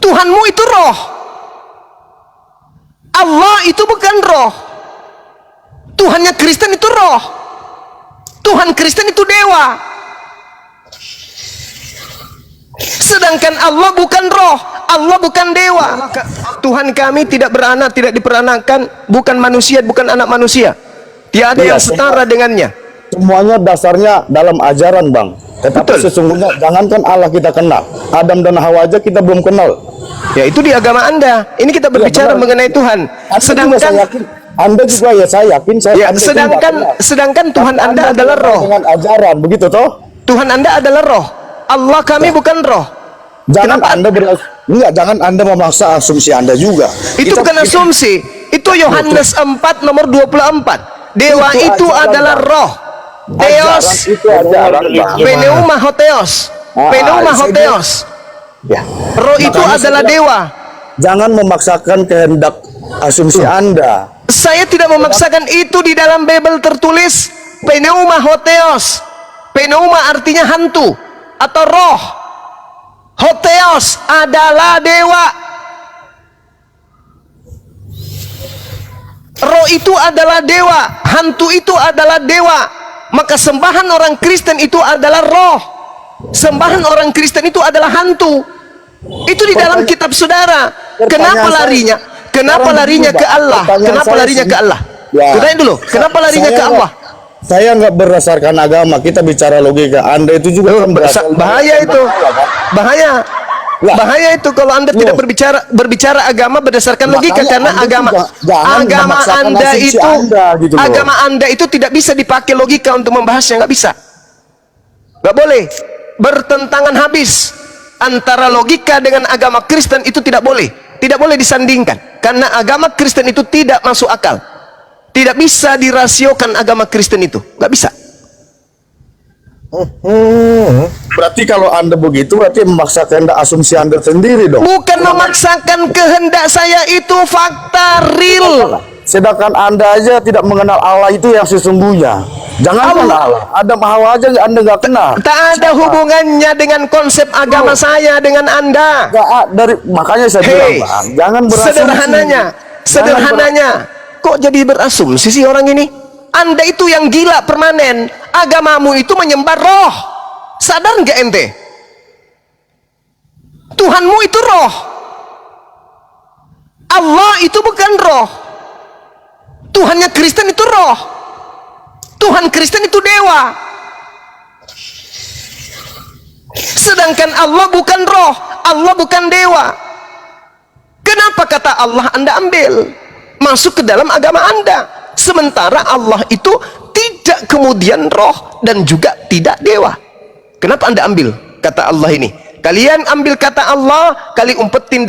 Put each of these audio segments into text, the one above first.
Tuhanmu itu roh. Allah itu bukan roh. Tuhannya Kristen itu roh. Tuhan Kristen itu dewa. Sedangkan Allah bukan roh, Allah bukan dewa. Tuhan kami tidak beranak, tidak diperanakan, bukan manusia, bukan anak manusia. Tiada yang setara dengannya. Semuanya dasarnya dalam ajaran, Bang. Tetapi sesungguhnya jangankan Allah kita kenal, Adam dan Hawa aja kita belum kenal. Ya itu di agama Anda. Ini kita berbicara mengenai Tuhan. Sedangkan Anda juga ya saya yakin sedangkan Tuhan Anda adalah roh. Dengan ajaran begitu toh? Tuhan Anda adalah roh. Allah kami bukan roh. Jangan jangan Anda memaksa asumsi Anda juga. Itu bukan asumsi. Itu Yohanes 4 nomor 24. Dewa itu adalah roh. Theos. Pneuma hotheos. Pneuma hotheos. Roh itu adalah dewa. Jangan memaksakan kehendak asumsi Anda. Saya tidak memaksakan itu. Di dalam Bible tertulis pneuma hotheos. Pneuma artinya hantu atau roh. Hotheos adalah dewa. Roh itu adalah dewa, hantu itu adalah dewa. Maka sembahan orang Kristen itu adalah roh. Sembahan orang Kristen itu adalah hantu. Itu di dalam kitab saudara. Kenapa larinya? Kenapa larinya ke Allah? Kenapa larinya ke Allah? Kutanya dulu, kenapa larinya ke Allah? Saya nggak berdasarkan agama, kita bicara logika. Anda itu juga bahaya itu. Bahaya. Bahaya itu kalau Anda tidak berbicara agama berdasarkan logika, karena agama Anda itu tidak bisa dipakai logika untuk membahasnya, nggak bisa. Nggak boleh. Bertentangan habis. Antara logika dengan agama Kristen itu tidak boleh. Tidak boleh disandingkan. Karena agama Kristen itu tidak masuk akal. Tidak bisa dirasiokan agama Kristen itu. Nggak bisa. Berarti kalau Anda begitu, berarti memaksakan asumsi Anda sendiri dong. Bukan memaksakan kehendak saya, itu fakta real. Sedangkan Anda aja tidak mengenal Allah itu yang sesungguhnya. Jangan Allah. Adam Hawa aja Anda nggak kenal. Tak ada hubungannya dengan konsep agama saya dengan Anda. Makanya saya bilang, Bang, jangan berasumsi. Sederhananya, kok jadi berasumsi sih orang ini? Anda itu yang gila permanen. Agamamu itu menyembah roh. Sadar nggak ente? Tuhanmu itu roh. Allah itu bukan roh. Tuhannya Kristen itu roh. Tuhan Kristen itu dewa. Sedangkan Allah bukan roh, Allah bukan dewa. Kenapa kata Allah Anda ambil masuk ke dalam agama Anda, sementara Allah itu tidak kemudian roh dan juga tidak dewa? Kenapa Anda ambil kata Allah ini? Kalian ambil kata Allah, kali umpetin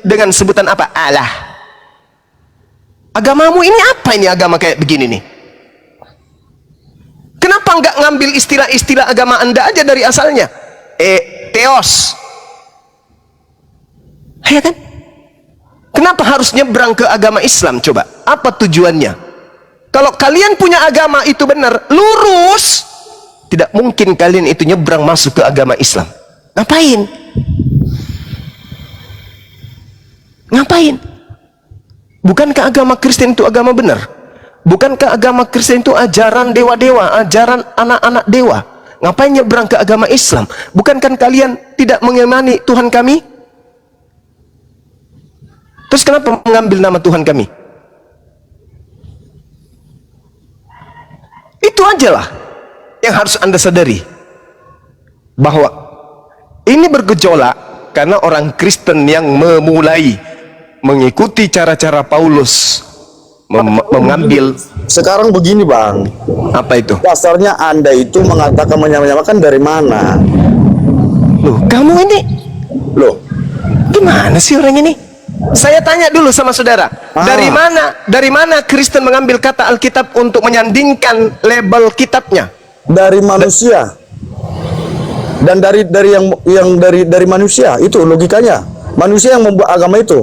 dengan sebutan apa? Allah. Agamamu ini apa ini, agama kayak begini nih? Kenapa nggak ngambil istilah-istilah agama Anda aja dari asalnya? Theos. Ya kan? Kenapa harus nyebrang ke agama Islam? Coba, apa tujuannya? Kalau kalian punya agama itu benar, lurus, tidak mungkin kalian itu nyebrang masuk ke agama Islam. Ngapain? Ngapain? Bukankah agama Kristen itu agama benar? Bukankah agama Kristen itu ajaran dewa-dewa, ajaran anak-anak dewa? Ngapain nyebrang ke agama Islam? Bukankah kalian tidak mengimani Tuhan kami? Terus kenapa mengambil nama Tuhan kami? Itu ajalah yang harus Anda sadari, bahwa ini bergejolak karena orang Kristen yang memulai mengikuti cara-cara Paulus mengambil. Sekarang begini, Bang. Apa itu? Dasarnya Anda itu mengatakan menyamakan dari mana? Loh, kamu ini, loh, gimana sih orang ini? Saya tanya dulu sama saudara, dari mana Kristen mengambil kata Alkitab untuk menyandingkan label kitabnya? Dari manusia. Dan dari manusia, itu logikanya. Manusia yang membuat agama itu.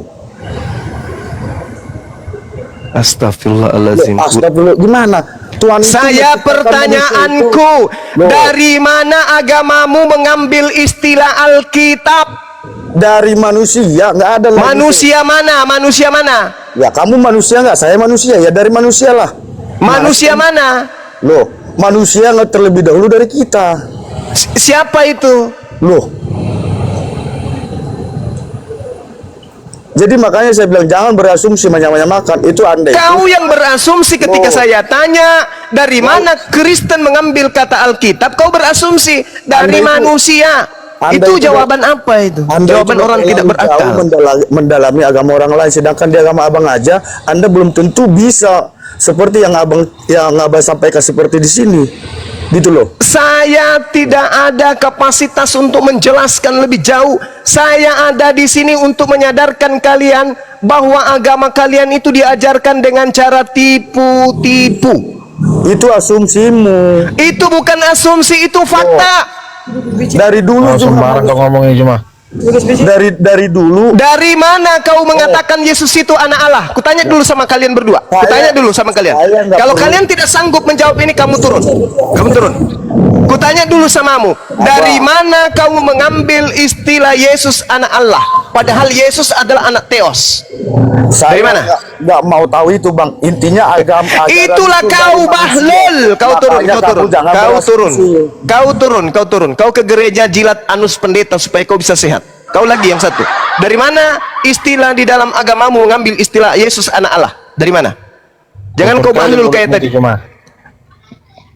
Astagfirullahaladzim. Astagfirullah, gimana? Tuhan saya pertanyaanku, dari mana agamamu mengambil istilah Alkitab? dari manusia, nggak ada lagi. Manusia mana? Manusia mana? Ya kamu manusia nggak? Saya manusia, ya dari manusia lah. Manusia mana? Loh, manusia nggak terlebih dahulu dari kita. Siapa itu? Loh, jadi makanya saya bilang jangan berasumsi menyamakan. Itu Anda Kau itu. yang berasumsi ketika Oh. saya tanya dari mana Kristen mengambil kata Alkitab, kau berasumsi dari Anda itu- manusia. Anda Itu itu- jawaban apa itu? Anda Jawaban itu orang tidak terlalu berakal. jauh mendalami agama orang lain, sedangkan di agama abang aja Anda belum tentu bisa seperti yang abang sampaikan seperti di sini, gitu loh. Saya tidak ada kapasitas untuk menjelaskan lebih jauh. Saya ada di sini untuk menyadarkan kalian bahwa agama kalian itu diajarkan dengan cara tipu-tipu. Itu asumsimu. Itu bukan asumsi, itu fakta. Dari dulu juga sembarang kau ngomongnya cuma. dari dulu Dari mana kau mengatakan Yesus itu anak Allah? Kutanya dulu sama kalian berdua. Kutanya dulu sama kalian. saya nggak Kalau perlu. kalian tidak sanggup menjawab ini, kamu turun. Kamu turun. Kutanya dulu samamu. Dari mana kamu mengambil istilah Yesus anak Allah? Padahal Yesus adalah anak Theos. saya Dari mana? nggak mau tahu itu bang. Intinya agama ajaran Itulah itu kau dari bahlul. manusia. Kau turun, Makanya kau turun. kamu jangan Kau turun. berasumsi. Kau turun, kau turun. Kau ke gereja jilat anus pendeta supaya kau bisa sehat. Kau lagi yang satu. Dari mana istilah di dalam agamamu mengambil istilah Yesus anak Allah? Dari mana? Jangan kau bahlul kayak tadi. Cuma.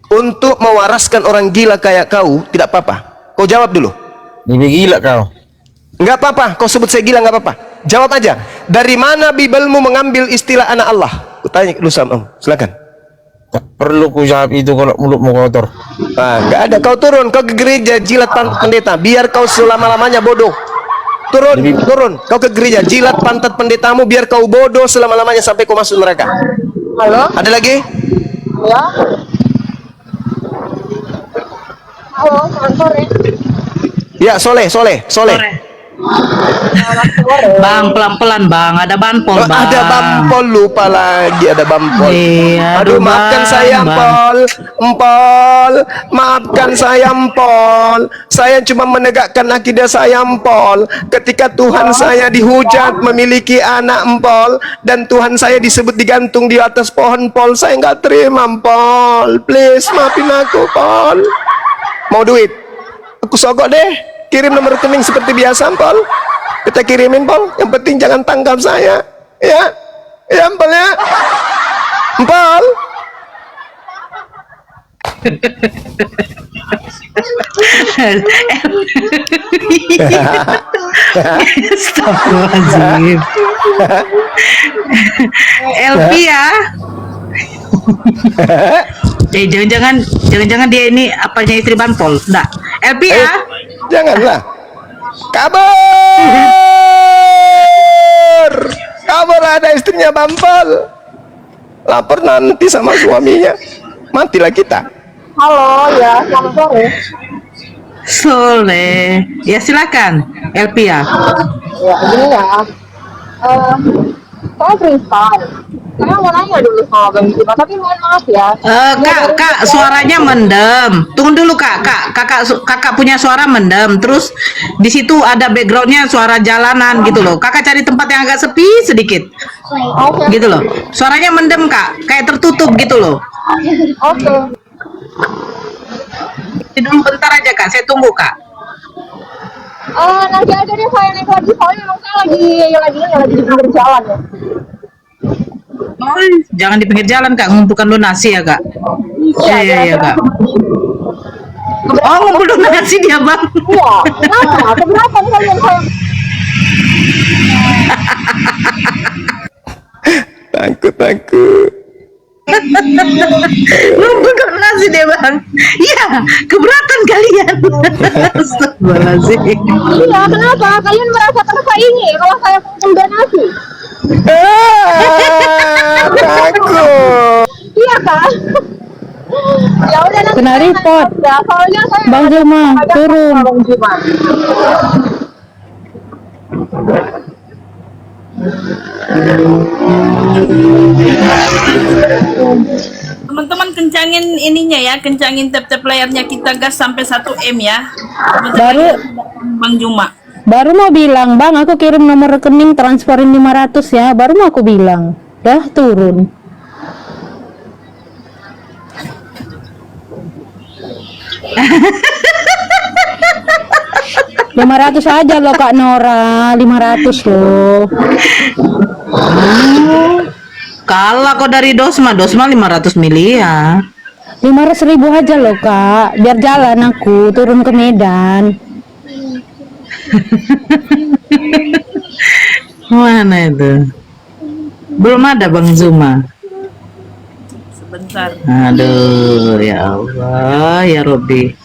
Untuk mewaraskan orang gila kayak kau tidak apa-apa. Kau jawab dulu. Lebih gila kau. Enggak apa-apa. Kau sebut saya gila enggak apa-apa. Jawab aja. Dari mana Bibelmu mengambil istilah anak Allah? Ku tanya dulu sama kamu. Silakan. Tak perlu ku jawab itu kalau mulutmu kotor. Enggak ada. Kau turun. Kau ke gereja jilat pendeta. Biar kau selama-lamanya bodoh. Turun, turun. Kau ke gereja jilat pantat pendetamu biar kau bodoh selama-lamanya sampai kau masuk neraka. Halo? Ada lagi? Ya. Halo, selamat sore. Ya, Soleh. Selamat sore. Bang, pelan-pelan bang, ada banpol Oh, bang. ada bampol, lupa lagi ada bampol. Iya, Aduh, aduh, maafkan Bang, saya, Bang. Empol. Maafkan saya, Empol. Saya cuma menegakkan akidah saya, Empol. Ketika Tuhan saya dihujat memiliki anak, Empol, dan Tuhan saya disebut digantung di atas pohon, Pol, saya nggak terima, Empol. Please, maafin aku, Pol. Mau duit? Aku sogok deh. Kirim nomor rekening seperti biasa, Empol. Kita kirimin, Pol. Yang penting jangan tangkap saya. Ya. Ya, Empol ya. Empol. Astagfirullahaladzim. LP ya. Jangan-jangan dia ini apanya istri banpol. Enggak. LP ya. Janganlah. Kabur. Kabur, ada istrinya Bampol. Lapor nanti sama suaminya. Matilah kita. Halo, ya, selamat sore. Soleh. Ya silakan. LP ya. Ya, gini ya. Saya Tristan. Saya mau nanya dulu sama Bang Jiwa, tapi mohon maaf ya. Kak, suaranya mendem. Tunggu dulu kak, kakak punya suara mendem. Terus di situ ada backgroundnya suara jalanan gitu loh. Kakak cari tempat yang agak sepi sedikit, Oke. gitu loh. Suaranya mendem kak, kayak tertutup gitu loh. Oke. Dulu bentar aja kak, saya tunggu kak. Nanti aja deh saya naik lagi, soalnya memang saya lagi di pinggir jalan ya. Oh, jangan di pinggir jalan kak, ngumpulkan donasi ya kak. Iya kak. Oh, ngumpul donasi dia bang. Iya, kenapa? Keberatan kalian saya? Takut. Ngumpul donasi dia bang. Iya, keberatan kalian. Astagfirullahaladzim. Iya, kenapa? Kalian merasa tersaingi kalau saya kumpul donasi? Takut. Iya kan? Ya udah nanti Kena saya report. naik ya, soalnya saya Bang ada- Juma, ada turun. sama Bang Juma. Teman-teman kencangin ininya ya, kencangin tap-tap layarnya kita gas sampai 1 M ya. Baru Bang Juma. Baru mau bilang, Bang, aku kirim nomor rekening transferin 500 ya. Baru mau aku bilang. Dah turun. Rp500 aja loh Kak Nora, 500 loh. Kalah kok dari Dosma 500 miliar. 500.000 aja loh Kak, biar jalan aku turun ke Medan. Mana itu? Belum ada Bang Zuma. Sebentar. Aduh, ya Allah, ya Robbi.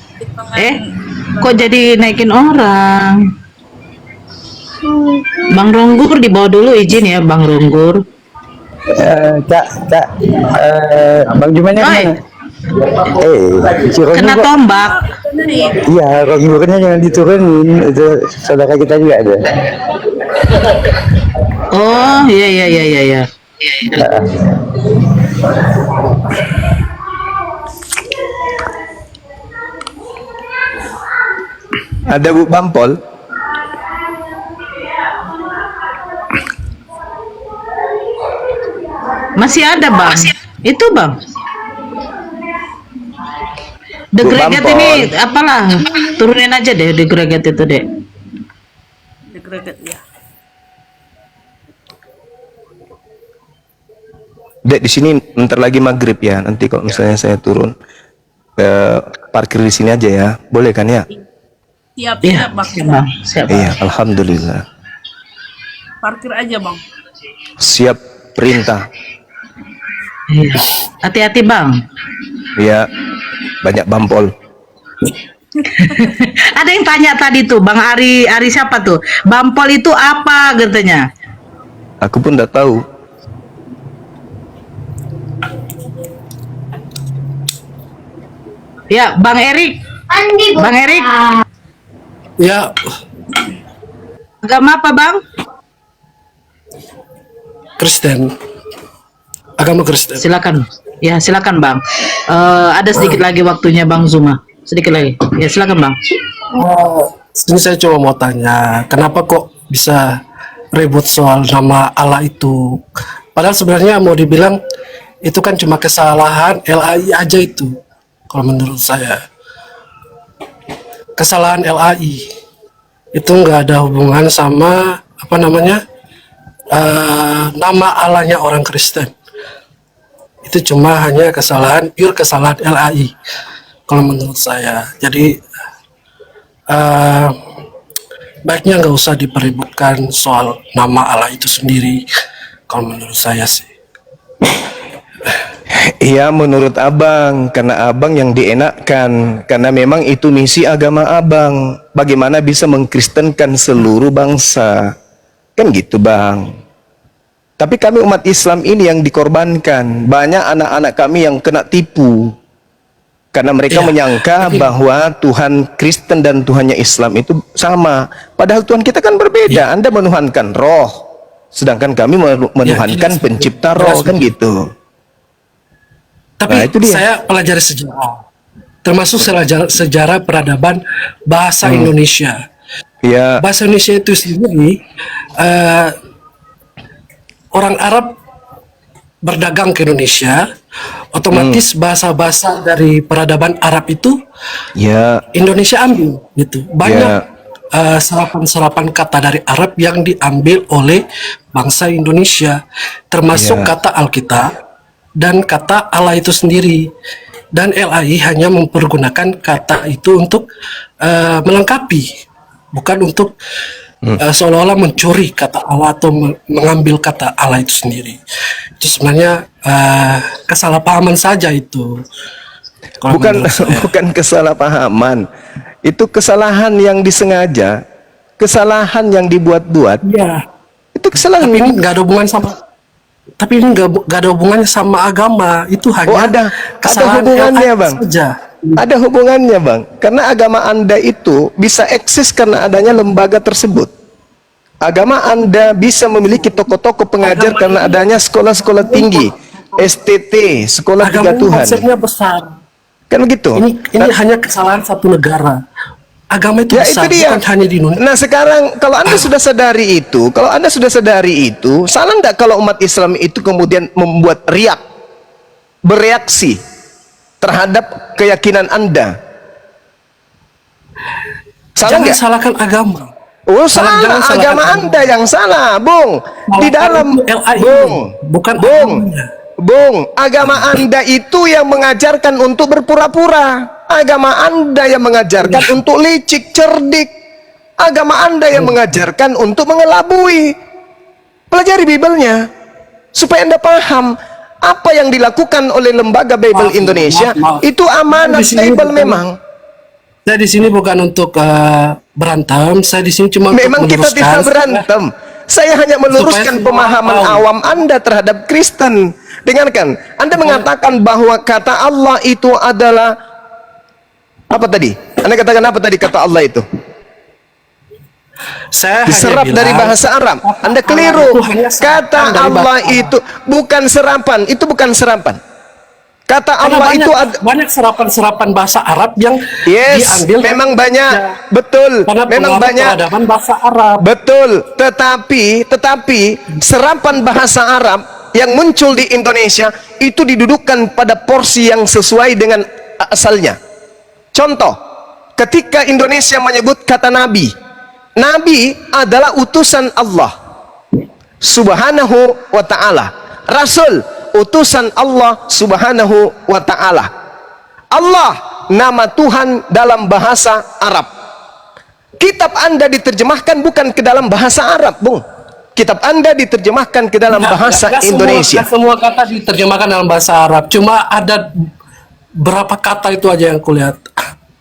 Kok jadi naikin orang? Bang Ronggur di bawah dulu, izin ya Bang Ronggur. Bang Jumanya Oi, si Ronyo kena kok. tombak. Iya, Ronyo-nya jangan diturunin. Itu saudara kita juga ada. Oh, iya. Ada Bu Bampol? Masih ada Bang. Itu Bang. The Bu Gregat Bampol. ini apalah, turunin aja deh The Gregat itu deh. Deg-deget ya. Dek, di sini ntar lagi maghrib ya. Nanti kalau misalnya saya turun parkir di sini aja ya. Boleh kan ya? Siap, Iya, siap Bang. siap Bang. Siap. Iya, alhamdulillah. Parkir aja Bang. Siap perintah. Iya. Hati-hati Bang. Iya. Banyak Bampol. Ada yang tanya tadi tuh, Bang Ari siapa tuh? Bampol itu apa katanya? Aku pun enggak tahu. Ya, Bang Erik. Bang Erik, Ya, agama apa Bang? Kristen. Agama Kristen. Silakan. Ya, silakan Bang. Ada sedikit lagi waktunya Bang Zuma. Sedikit lagi. Ya, silakan Bang. Ini saya cuma mau tanya, kenapa kok bisa ribut soal nama Allah itu? Padahal sebenarnya mau dibilang itu kan cuma kesalahan LAI aja itu. Kalau menurut saya, kesalahan LAI itu nggak ada hubungan sama apa namanya nama Allahnya orang Kristen. Itu cuma hanya kesalahan, pure kesalahan LAI. Kalau menurut saya, jadi baiknya nggak usah dipeributkan soal nama Allah itu sendiri. Kalau menurut saya sih. Iya, menurut abang, karena abang yang dienakkan, karena memang itu misi agama abang. Bagaimana bisa mengkristenkan seluruh bangsa, kan gitu bang. Tapi kami umat Islam ini yang dikorbankan. Banyak anak-anak kami yang kena tipu, karena mereka menyangka bahwa Tuhan Kristen dan Tuhannya Islam itu sama. Padahal Tuhan kita kan berbeda. Anda menuhankan roh, sedangkan kami menuhankan jelas, pencipta jelas, roh, kan betul. gitu. Tapi Nah, itu dia. saya pelajari sejarah, termasuk sejarah peradaban bahasa Indonesia. Ya, Bahasa Indonesia itu sendiri, orang Arab berdagang ke Indonesia, otomatis bahasa-bahasa dari peradaban Arab itu ya, Indonesia ambil gitu. Banyak serapan-serapan kata dari Arab yang diambil oleh bangsa Indonesia, termasuk Ya. kata Alkitab dan kata Allah itu sendiri. Dan LAI hanya mempergunakan kata itu untuk melengkapi, bukan untuk seolah-olah mencuri kata Allah atau mengambil kata Allah itu sendiri. Itu sebenarnya kesalahpahaman saja itu. Kalau bukan menurut saya. bukan kesalahpahaman. Itu kesalahan yang disengaja, kesalahan yang dibuat-buat. Iya. Itu kesalahan. Tapi ini nggak ada hubungan sama. Tapi ini nggak ada hubungannya sama agama. Itu hanya Oh, ada kesalahan hubungannya, LAI Bang. saja. Ada hubungannya, Bang. Karena agama Anda itu bisa eksis karena adanya lembaga tersebut. Agama Anda bisa memiliki tokoh-tokoh pengajar karena adanya sekolah-sekolah tinggi, STT, sekolah tiga Agama Tuhan. konsepnya besar. Kan begitu? Ini hanya kesalahan satu negara. agama itu Ya besar, itu dia. bukan hanya di Indonesia. Nah sekarang kalau anda sudah sadari itu, salah enggak kalau umat Islam itu kemudian membuat bereaksi terhadap keyakinan anda? Salah Jangan enggak? salahkan agama. Oh Jangan salah, salahkan agama anda yang salah, Bung. Di Salahkan dalam, itu LAI, Bung, bukan Bung, agamanya. Bung, agama anda itu yang mengajarkan untuk berpura-pura. Agama anda yang mengajarkan untuk licik, cerdik. Agama anda yang mengajarkan untuk mengelabui. Pelajari Bible-nya supaya anda paham apa yang dilakukan oleh lembaga Bible Maaf, Indonesia. maaf. Itu amanat Di sini Bible bukan- memang. Saya di sini bukan untuk berantem, saya di sini cuma Memang untuk kita meluruskan. tidak berantem. Saya hanya meluruskan semua pemahaman tahu. awam Anda terhadap Kristen. Dengarkan, Anda mengatakan bahwa kata Allah itu adalah apa tadi? Anda katakan apa tadi kata Allah itu? Saya hanya Diserap bilang, dari bahasa Arab. Anda Allah keliru. itu hanya serapan Kata dari Allah bahasa Arab. itu bukan serapan. Itu bukan serapan. Kata Karena Allah banyak, itu banyak serapan-serapan bahasa Arab yang yes, diambil dari memang banyak. Indonesia. Betul. Karena Memang pengaruh banyak. peradaban bahasa Arab. Betul, tetapi serapan bahasa Arab yang muncul di Indonesia itu didudukkan pada porsi yang sesuai dengan asalnya. Contoh, ketika Indonesia menyebut kata Nabi, Nabi adalah utusan Allah Subhanahu wa ta'ala. Rasul, utusan Allah Subhanahu wa ta'ala. Allah, nama Tuhan dalam bahasa Arab. Kitab Anda diterjemahkan bukan ke dalam bahasa Arab, Bung. Kitab Anda diterjemahkan ke dalam bahasa Indonesia. Semua kata diterjemahkan dalam bahasa Arab. Cuma ada berapa kata itu aja yang kulihat.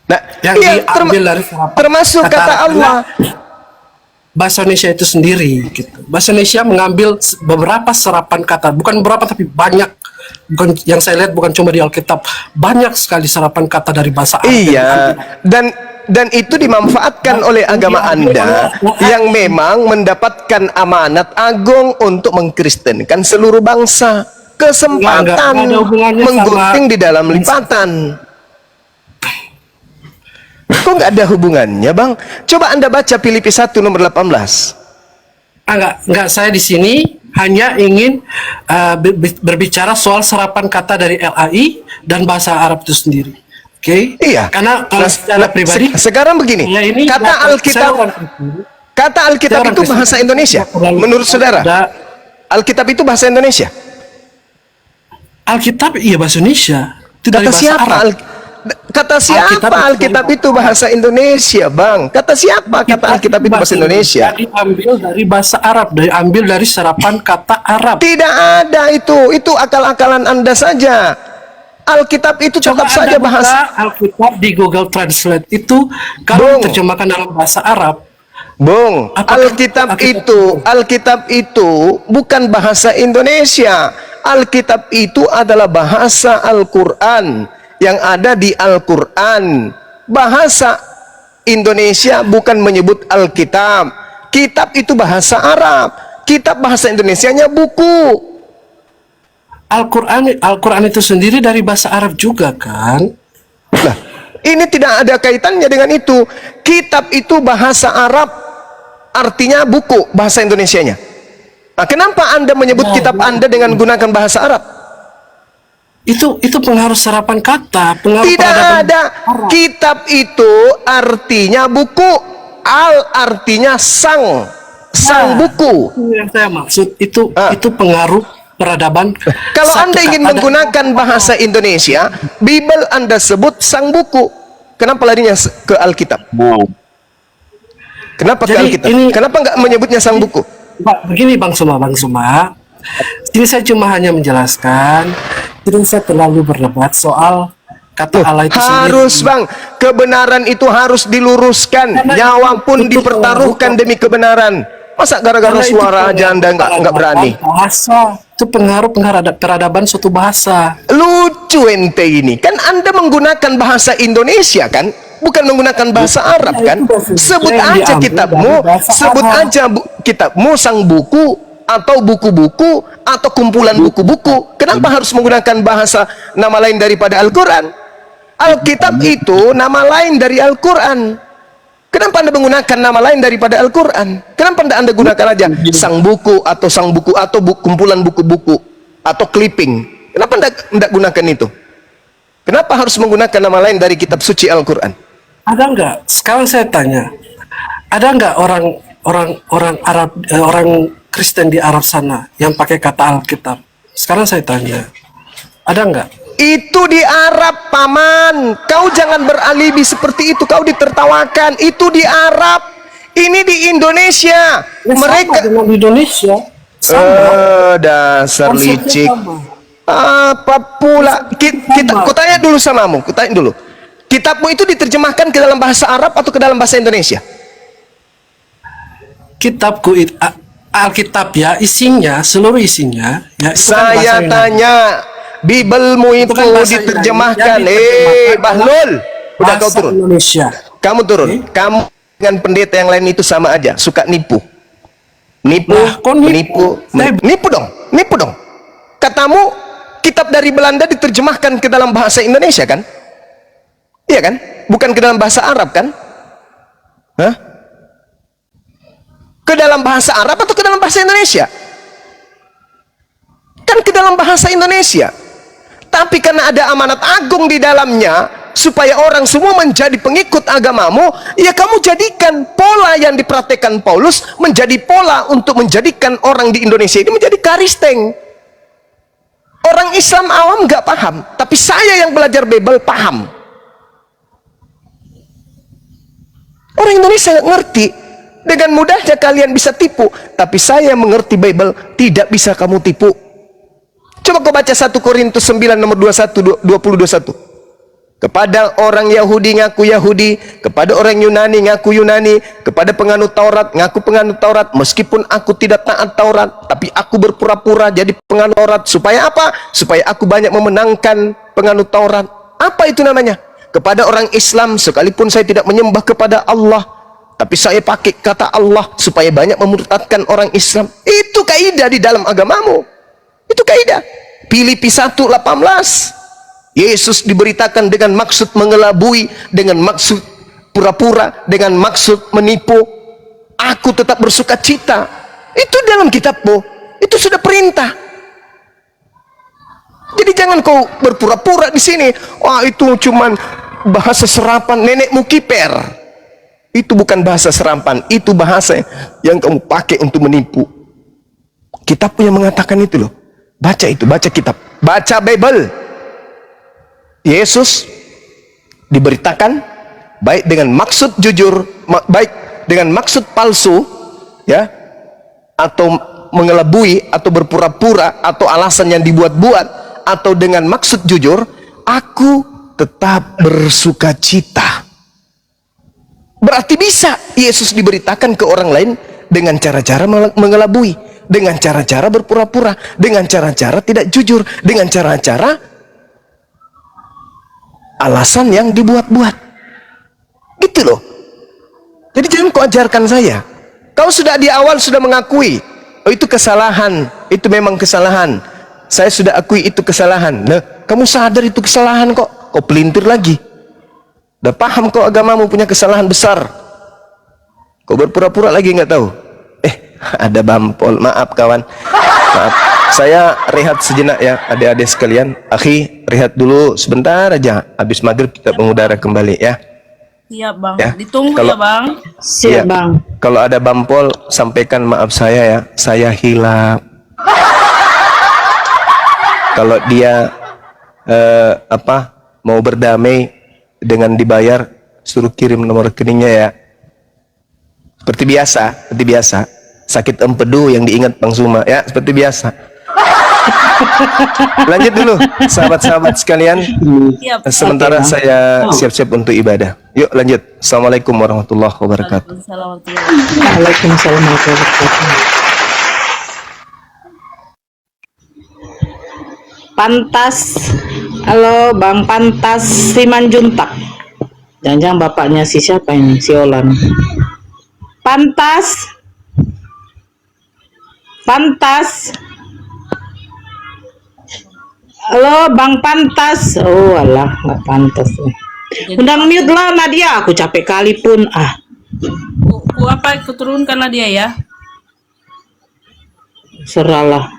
Nah, Yang iya, diambil dari serapan termasuk kata Arab. Allah. Bahasa Indonesia itu sendiri gitu. Bahasa Indonesia mengambil beberapa serapan kata, bukan beberapa tapi banyak. Bukan yang saya lihat bukan cuma di Alkitab, banyak sekali serapan kata dari bahasa Arab. Iya, dan itu dimanfaatkan oleh agama Anda yang memang mendapatkan amanat agung untuk mengkristenkan seluruh bangsa. Kesempatan Nggak ada hubungannya menggunting sama- di dalam lipatan. Kok nggak ada hubungannya, Bang? Coba Anda baca Filipi 1 nomor 18. Enggak, saya di sini hanya ingin berbicara soal serapan kata dari LAI dan bahasa Arab itu sendiri. Oke? Iya. Karena kalau secara pribadi, sekarang begini, ya ini kata saya Alkitab, orang Kristen. kata Alkitab Saya orang itu Kristen. bahasa Indonesia. Menurut saudara, Ada- Alkitab itu bahasa Indonesia. Alkitab iya bahasa Indonesia. Itu dari Kata bahasa siapa? Arab. Kata siapa Alkitab itu bahasa Indonesia, Bang? Kata siapa kata Alkitab itu bahasa Indonesia? Diambil dari bahasa Arab, diambil dari serapan kata Arab. Tidak ada itu. Itu akal-akalan Anda saja. Alkitab itu Coba tetap saja Anda buka bahasa. Alkitab di Google Translate itu kalau Bung. diterjemahkan dalam bahasa Arab, Bung, Apakah Alkitab itu bukan bahasa Indonesia. Alkitab itu adalah bahasa Al-Quran yang ada di Al-Quran. Bahasa Indonesia bukan menyebut Alkitab. Kitab itu bahasa Arab. Kitab bahasa Indonesianya buku. Al-Quran itu sendiri dari bahasa Arab juga kan? Nah, ini tidak ada kaitannya dengan itu. Kitab itu bahasa Arab, artinya buku bahasa Indonesianya. Nah, kenapa Anda menyebut kitab Anda dengan gunakan bahasa Arab? Itu pengaruh serapan kata, pengaruh Tidak peradaban ada. Arab. Kitab itu artinya buku. Al artinya sang buku. Itu yang saya maksud itu Ah. itu pengaruh peradaban. Kalau Satu Anda ingin kata menggunakan bahasa Indonesia, Bible Anda sebut sang buku. Kenapa larinya ke Alkitab? Kenapa ke Jadi Alkitab? ini- Kenapa nggak menyebutnya sang buku? Pak, begini Bang Suma. Ini saya cuma hanya menjelaskan. Tidak saya terlalu berdebat soal kata Allah itu Harus, sendiri. Bang. Kebenaran itu harus diluruskan. Karena Nyawa pun itu dipertaruhkan pengaruh. demi kebenaran. Masa gara-gara Karena itu suara aja Anda pengaruh nggak berani? Bahasa itu pengaruh peradaban suatu bahasa. Lucu ente ini. Kan Anda menggunakan bahasa Indonesia kan? Bukan menggunakan bahasa Arab kan? Sebut yang aja diambil kitabmu, dari bahasa sebut Arab. aja kitabmu sang buku atau buku-buku atau kumpulan buku-buku. Kenapa harus menggunakan bahasa nama lain daripada Al-Quran? Alkitab itu nama lain dari Al-Quran. Kenapa Anda menggunakan nama lain daripada Al-Quran? Kenapa Anda gunakan aja sang buku atau kumpulan buku-buku atau clipping? Kenapa Anda gunakan itu? Kenapa harus menggunakan nama lain dari kitab suci Al-Quran? Ada nggak? Sekarang saya tanya, ada nggak orang Arab, orang Kristen di Arab sana yang pakai kata Alkitab? Sekarang saya tanya, ada nggak? Itu di Arab, Paman. Kau jangan beralibi seperti itu. Kau ditertawakan. Itu di Arab. Ini di Indonesia. Ya, Mereka sama dengan Indonesia. Sama. dasar Konsepnya licik. sama. Apa pula? Kita, ku tanya dulu samamu. Ku tanya dulu. Kitabmu itu diterjemahkan ke dalam bahasa Arab atau ke dalam bahasa Indonesia? Kitabku Alkitab ya, isinya, seluruh isinya ya, itu kan bahasa Saya Yunani. tanya, Bibelmu itu kan bahasa diterjemahkan. Yunani, yang diterjemahkan Bahlul, udah kau bahasa turun. Indonesia. Kamu turun. Kamu dengan pendeta yang lain itu sama aja, suka nipu. Nipu, Lah, kok nipu? nipu dong, nipu dong. Katamu kitab dari Belanda diterjemahkan ke dalam bahasa Indonesia kan? Iya kan? Bukan ke dalam bahasa Arab kan? Hah? Ke dalam bahasa Arab atau ke dalam bahasa Indonesia? Kan ke dalam bahasa Indonesia. Tapi karena ada amanat agung di dalamnya, supaya orang semua menjadi pengikut agamamu, ya kamu jadikan pola yang dipraktekkan Paulus menjadi pola untuk menjadikan orang di Indonesia ini menjadi karisteng. Orang Islam awam nggak paham, tapi saya yang belajar Bible paham. Orang Indonesia nggak ngerti. Dengan mudahnya kalian bisa tipu, tapi saya mengerti Bible, tidak bisa kamu tipu. Coba kau baca 1 Korintus 9 nomor 20-21. Kepada orang Yahudi ngaku Yahudi, kepada orang Yunani ngaku Yunani, kepada penganut Taurat ngaku penganut Taurat, meskipun aku tidak taat Taurat, tapi aku berpura-pura jadi penganut Taurat. Supaya apa? Supaya aku banyak memenangkan penganut Taurat. Apa itu namanya? Kepada orang Islam, sekalipun saya tidak menyembah kepada Allah, tapi saya pakai kata Allah supaya banyak memurtadkan orang Islam. Itu kaidah di dalam agamamu. Itu kaidah. Filipi 1:18. Yesus diberitakan dengan maksud mengelabui, dengan maksud pura-pura, dengan maksud menipu. Aku tetap bersuka cita. Itu dalam kitabmu. Itu sudah perintah. Jadi jangan kau berpura-pura di sini. Wah, itu cuman bahasa serapan nenekmu kiper. Itu bukan bahasa serapan, itu bahasa yang kamu pakai untuk menipu. Kitabmu yang mengatakan itu loh. Baca itu, baca kitab, baca Bible. Yesus diberitakan baik dengan maksud jujur, baik dengan maksud palsu, ya, atau mengelabui, atau berpura-pura, atau alasan yang dibuat-buat, atau dengan maksud jujur. Aku tetap bersuka cita. Berarti bisa Yesus diberitakan ke orang lain dengan cara-cara mengelabui, dengan cara-cara berpura-pura, dengan cara-cara tidak jujur, dengan cara-cara alasan yang dibuat-buat. Gitu loh. Jadi jangan kau ajarkan saya. Kau sudah di awal sudah mengakui, oh itu kesalahan, itu memang kesalahan. Saya sudah akui itu kesalahan. Nah, kamu sadar itu kesalahan kok, kau pelintir lagi. Udah paham kau agamamu punya kesalahan besar, kau berpura-pura lagi nggak tahu. Ada bampol, maaf kawan, maaf. Saya rehat sejenak ya adik-adik sekalian. Akhi, rehat dulu sebentar aja. Habis maghrib kita mengudara kembali ya. Siap bang, Ya. ditunggu Kalau- ya bang. Siap Iya. bang. Kalau ada bampol, sampaikan maaf saya ya. Saya hilap. Kalau dia mau berdamai dengan dibayar, suruh kirim nomor rekeningnya ya. Seperti biasa. Sakit empedu yang diingat Bang Suma ya, seperti biasa. Lanjut dulu, sahabat-sahabat sekalian. Siap. Sementara saya siap-siap untuk ibadah. Yuk lanjut. Assalamualaikum warahmatullahi wabarakatuh. Waalaikumsalam warahmatullahi wabarakatuh. Pantas, halo Bang Pantas Simanjuntak. Jangan-jangan bapaknya si siapa ini, si Olan. Pantas, halo Bang Pantas. Oh alah, nggak pantas. Undang mute lah Nadia, aku capek kali pun. apa aku turunkanlah dia ya. Seralah.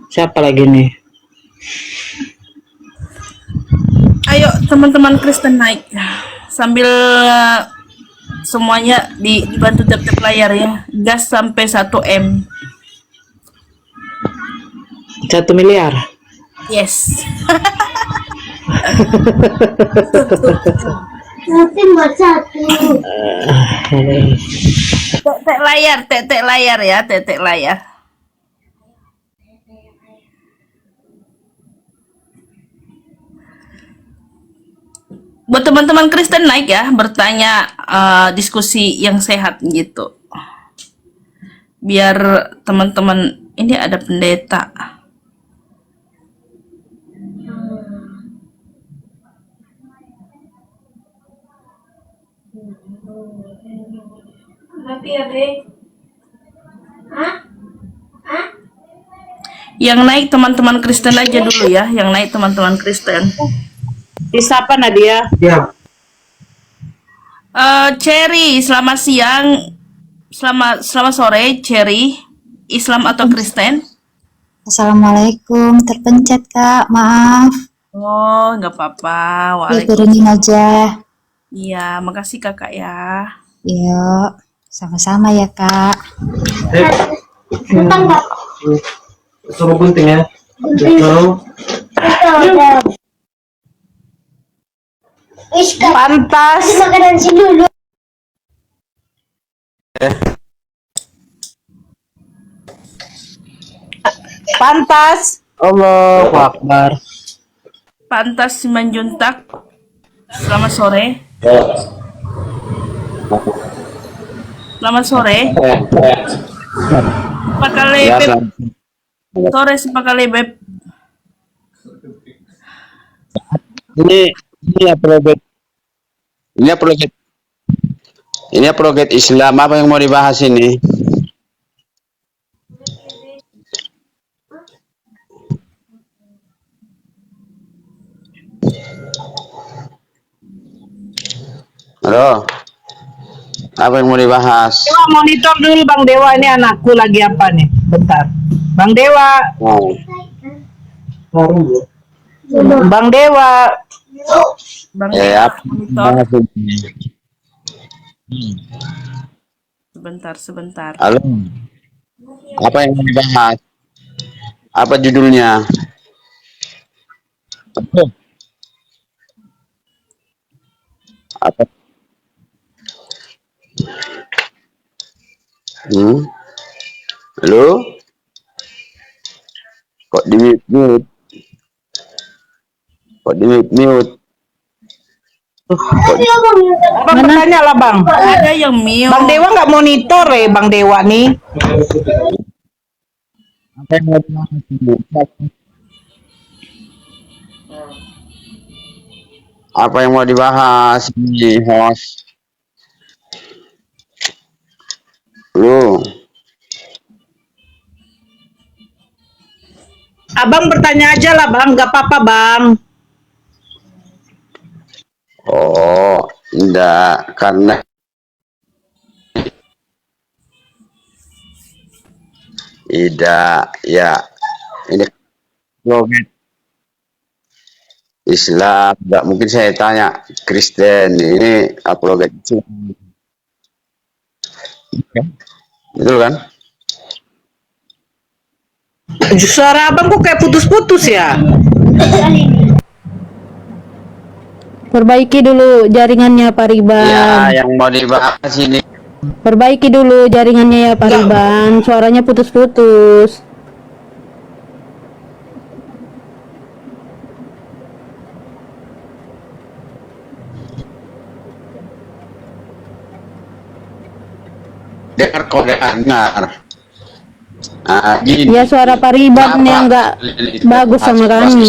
Siapa lagi nih? Ayo teman-teman Kristen naik sambil semuanya dibantu tap-tap layar ya. Gas sampai 1 M. 1 miliar. Yes. Tapi buat satu. Tek layar ya, tek layar. Buat teman-teman Kristen naik ya, bertanya, diskusi yang sehat gitu. Biar teman-teman ini ada pendeta. Yang naik teman-teman Kristen aja dulu ya, yang naik teman-teman Kristen. Siapa Nadia? Cherry, selamat siang. Selamat sore, Cherry. Islam atau Kristen? Assalamualaikum, terpencet Kak, maaf. Oh, nggak apa-apa. Ya, turunin aja. Iya, makasih kakak ya. Yuk, sama-sama ya Kak. Tentang Kak. Suruh gunting ya. Pantas. Makanan si dulu. Pantas. Allahu Akbar. Pantas Simanjuntak. Selamat sore. Selamat sore. Pakale Beb. Sore si Pakale Beb. Ini apologet. Ini apologet Islam. Apa yang mau dibahas ini? Halo. Apa yang mau dibahas? Dewa, monitor dulu Bang Dewa, ini anakku lagi apa nih? Bentar. Bang Dewa. Oh. Bang Dewa. Bang Apa? monitor. Sebentar. Halo. Apa yang mau dibahas? Apa judulnya? Apa? Halo? Kok di mute? Bang bertanya lah Bang. Ada yang mute. Bang Dewa nggak monitor ya Bang Dewa nih. Apa yang mau dibahas ini? Apa yang mau dibahas ini, host? Lu. Abang bertanya aja lah Bang, nggak apa-apa Bang. Oh, enggak, karena tidak, ya, ini apologet Islam, enggak mungkin saya tanya Kristen, ini apologet Islam. Betul kan? Suara abang kok kayak putus-putus ya? Perbaiki dulu jaringannya Pak Riban. Ya, yang mau dibahas ini. Perbaiki dulu jaringannya ya Pak Riban. Suaranya putus-putus. Dengar kode dengar. Gini. Ya suara Pak Riban yang nggak bagus sama kami.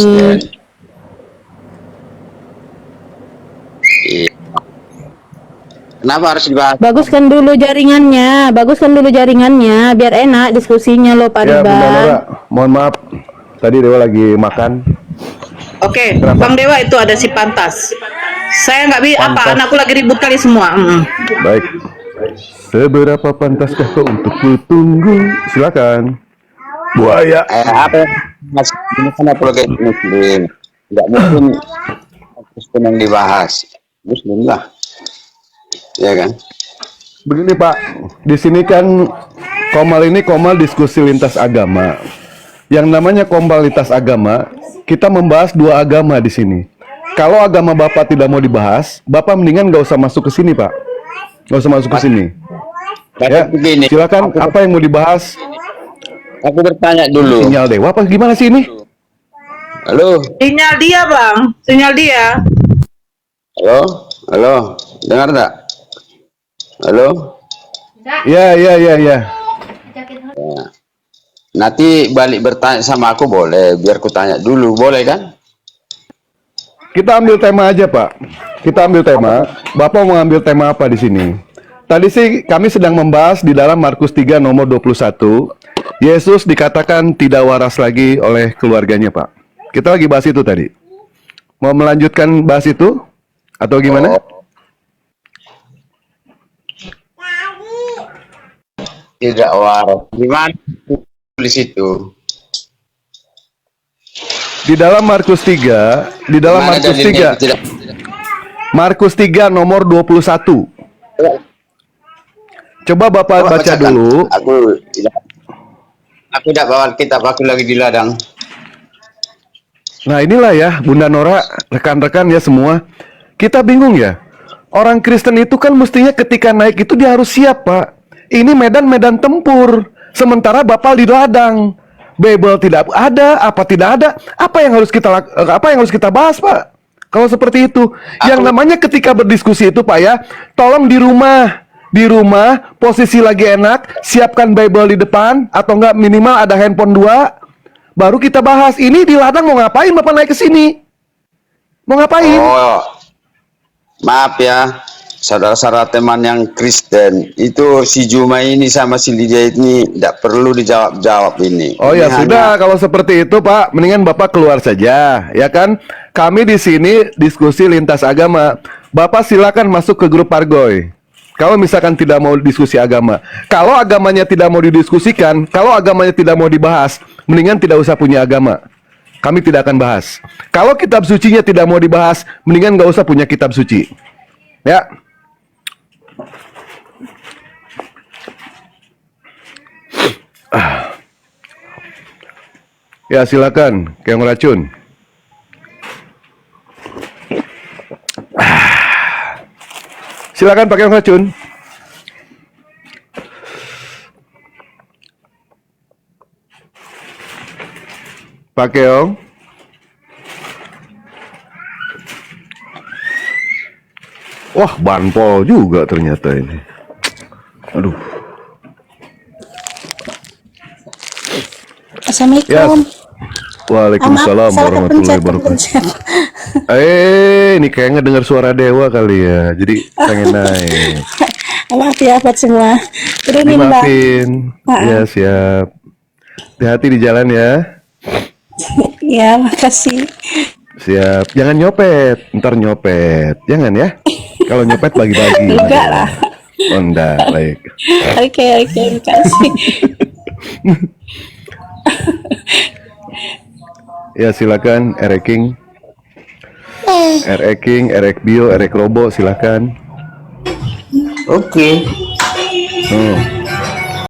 Kenapa harus dibahas? Baguskan dulu jaringannya, biar enak diskusinya loh Pak Ya, Bunda Riban. Nora, mohon maaf, tadi Dewa lagi makan. Oke, Bang Dewa itu ada si Pantas. Saya nggak bisa apa, anakku lagi ribut kali semua. Baik, Seberapa pantaskah kau untuk kutunggu? Silakan. Buaya. Apa mas? Ini kan apologet Muslim. Nggak mungkin Kristen yang dibahas. Muslim lah. Ya kan? Begini Pak, di sini kan Komal ini Komal diskusi lintas agama. Yang namanya Komal lintas agama, kita membahas dua agama di sini. Kalau agama Bapak tidak mau dibahas, Bapak mendingan nggak usah masuk ke sini Pak. Nggak usah masuk ke sini. Ya, Begini, silakan. Apa yang mau dibahas? aku bertanya dulu. Sinyal dewa apa gimana sih ini? Halo, Sinyal dia, Bang. Sinyal dia. halo, halo, dengar tak? Halo. Ya. Nanti balik bertanya sama aku boleh, biar ku tanya dulu, boleh kan? Kita ambil tema aja Pak. Kita ambil tema. Bapak mau ambil tema apa di sini? Tadi sih kami sedang membahas di dalam Markus 3 nomor 21. Yesus dikatakan tidak waras lagi oleh keluarganya Pak. Kita lagi bahas itu tadi. Mau melanjutkan bahas itu? Atau gimana? Tidak waras. Gimana tulis itu? Di dalam Markus 3, di dalam Mana Markus dalilnya? 3. Markus 3 nomor 21. Coba Bapak baca bacakan. dulu. Aku tidak bawa kitab, aku lagi di ladang. Nah inilah ya Bunda Nora, rekan-rekan ya semua. Kita bingung ya. Orang Kristen itu kan mestinya ketika naik itu dia harus siap Pak. Ini medan-medan tempur. Sementara Bapak di ladang. Bible tidak ada, apa tidak ada. Apa yang harus kita bahas Pak? Kalau seperti itu. Yang namanya ketika berdiskusi itu Pak ya, tolong di rumah. Di rumah, posisi lagi enak, siapkan Bible di depan, atau enggak minimal ada handphone 2, baru kita bahas. Ini di ladang mau ngapain Bapak naik ke sini? Mau ngapain? Oh, maaf ya, saudara-saudara teman yang Kristen, itu si Juma ini sama si Lydia ini tidak perlu dijawab-jawab ini. Oh ya Ini sudah, hanya- kalau seperti itu Pak, mendingan Bapak keluar saja, ya kan? Kami di sini diskusi lintas agama. Bapak silakan masuk ke grup Pargoy. Kalau misalkan tidak mau diskusi agama, kalau agamanya tidak mau didiskusikan, kalau agamanya tidak mau dibahas, mendingan tidak usah punya agama. Kami tidak akan bahas. Kalau kitab sucinya tidak mau dibahas, mendingan nggak usah punya kitab suci. Ya. Ya silakan, keong racun. Silakan pakai racun. Pakai Ong. Wah, banpol juga ternyata ini. Aduh. Assalamualaikum. Waalaikumsalam warahmatullahi wabarakatuh. Ini kayaknya dengar suara dewa kali ya. Jadi pengen naik. Maaf ya buat semua. Turunin Mbak. Dimaafin. Ya siap. Hati-hati di jalan ya. Ya makasih. Siap. Jangan nyopet. Ntar nyopet. Jangan ya. Kalau nyopet bagi-bagi. Enggak lah. Oh, enggak. Baik. Oke, makasih. Ya silakan. Ereking. Ereking, Erek Bio, Erek Robo silakan. Oke. Oh.